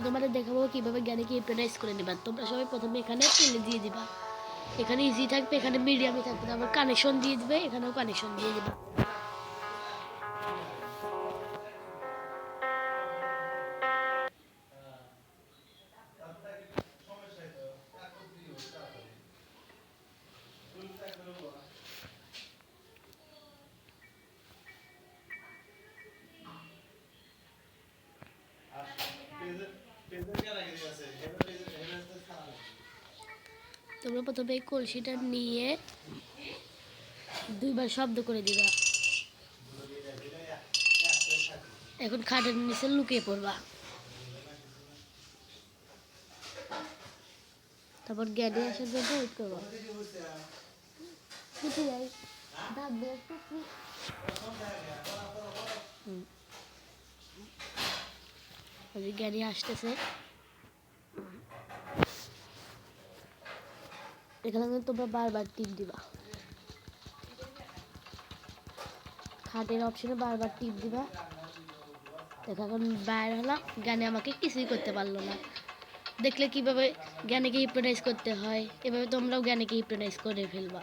তোমাদের দেখাবো কিভাবে জ্ঞানীকে হিপনোটাইজ করে নেবা। তোমরা সবাই প্রথমে এখানে প্লে দিয়ে দিবা, এখানে ইজি থাকবে, এখানে মিডিয়ামে থাকবে, তারপর কানেকশন দিয়ে দিবে, এখানেও কানেকশন দিয়ে দিবে। তোমরা প্রথমে এই কলসিটা নিয়ে দুইবার শব্দ করে দিবা। এখন খাটের নিচে লুকিয়ে পড়বা। তারপর জ্ঞানী আসার জন্য ওয়েট করবা। জ্ঞানী আসতেছে। এখানে তোমরা বারবার টিপ দিবা, খাটের অপশনে বারবার টিপ দিবা। দেখো এখন বাইরে হলাম, জ্ঞানী আমাকে কিছুই করতে পারলো না। দেখলে কিভাবে জ্ঞানীকে হিপনোটাইজ করতে হয়, এভাবে তোমরাও জ্ঞানীকে হিপনোটাইজ করে ফেলবা।